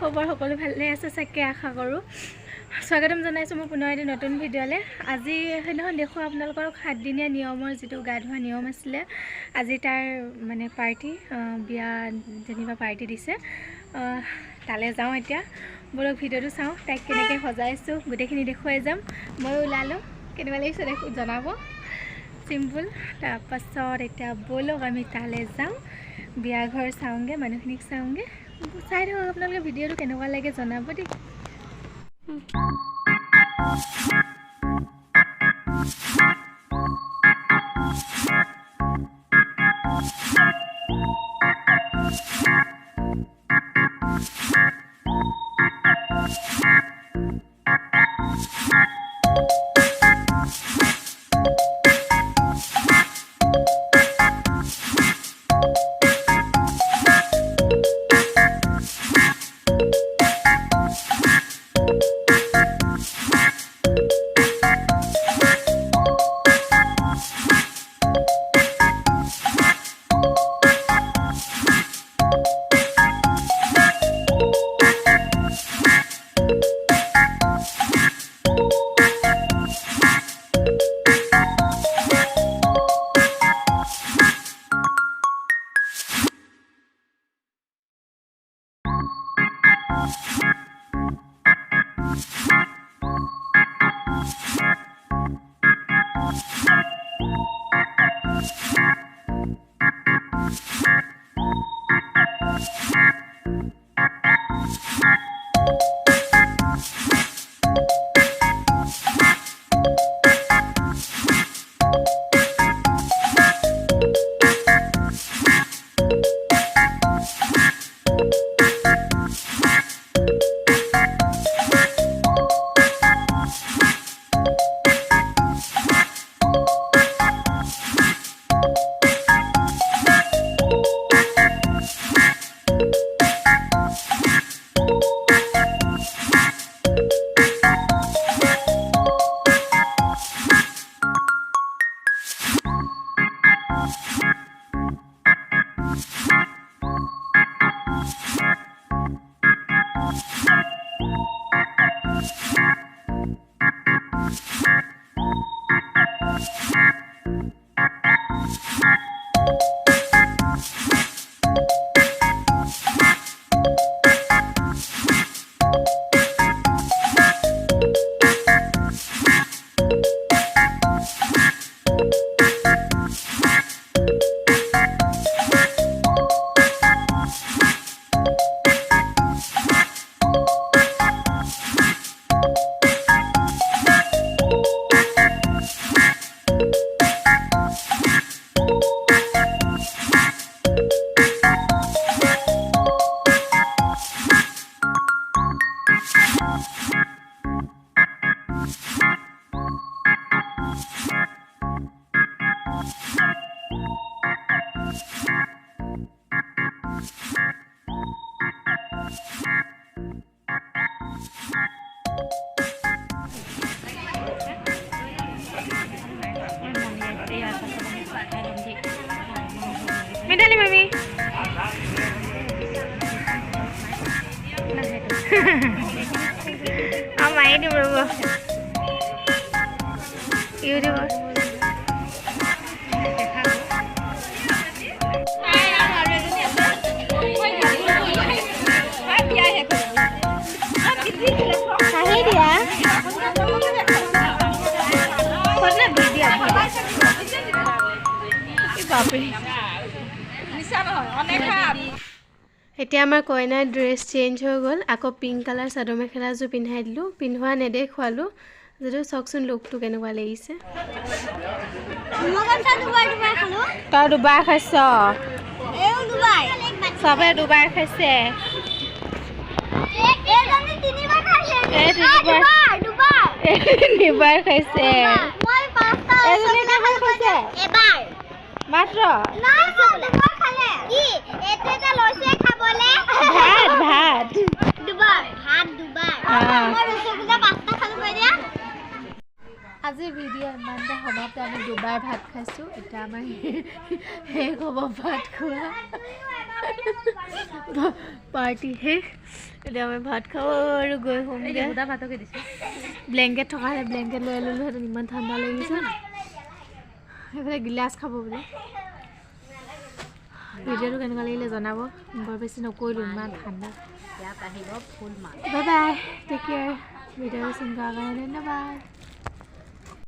খবৰ সকলো ভালে আছে চাগে আশা কৰোঁ। স্বাগতম জনাইছোঁ মোৰ পুনৰ এটি নতুন ভিডিঅ'লৈ। আজি সেইদিনাখন দেখোঁ আপোনালোকৰ 7 দিনীয়া নিয়মৰ যিটো গা ধোৱা নিয়ম আছিলে, আজি তাৰ মানে পাৰ্টি, বিয়া যেনিবা পাৰ্টি দিছে। তালৈ যাওঁ এতিয়া। বলক ভিডিঅ'টো চাওঁ, তাইক কেনেকৈ সজাইছোঁ গোটেইখিনি দেখুৱাই যাম। ময়ো ওলালোঁ, কেনেকুৱা লাগিছে জনাব। চিম্পুল। তাৰপাছত এতিয়া বলক আমি তালৈ যাওঁ, বিয়া ঘৰ চাওঁগৈ, মানুহখিনিক চাওঁগৈ। চাই থাকক আপোনালোকে ভিডিঅ'টো কেনেকুৱা লাগে জনাব দেই। Medali mami. Ini berapa? YouTuber. Hai dia. Pernah video. Bapak. এতিয়া আমাৰ কইনাৰ ড্ৰেছ চেঞ্জ হৈ গ'ল। আকৌ পিংক কালাৰ চাদৰ মেখেলাযোৰ পিন্ধাই দিলোঁ, পিন্ধোৱা নেদেখুৱালোঁ। যদিও চাওকচোন লুকটো কেনেকুৱা লাগিছে। তই দুবাৰ খাইছ, চবে দুবাৰ খাইছে। দুবাৰ খাইছে মাত্ৰ। আজিৰ ভিডিঅ' ইমানতে সমাপ্ত। আমি দুবাৰ ভাত খাইছোঁ, এতিয়া আমাৰ শেষ হ'ব ভাত খোৱা। পাৰ্টি শেষ এতিয়া আমি ভাত খাওঁ আৰু গৈ হোমগে সুদা ভাতকে দিছোঁ ব্লেংকেট থকা হ'লে ব্লেংকেট লৈ ল'লোহেঁতেন ইমান ঠাণ্ডা লাগিছে সেইফালে গিলাচ খাব বোলে ভিডিঅ'টো কেনেকুৱা লাগিলে জনাব বৰ বেছি নকৰিলোঁ ইমান ঠাণ্ডা ইয়াত আহিব ফুল মাছ বাই বাই টেক কেয়াৰ ভিডিঅ'টো চিন কৰাৰ কাৰণে ধন্যবাদ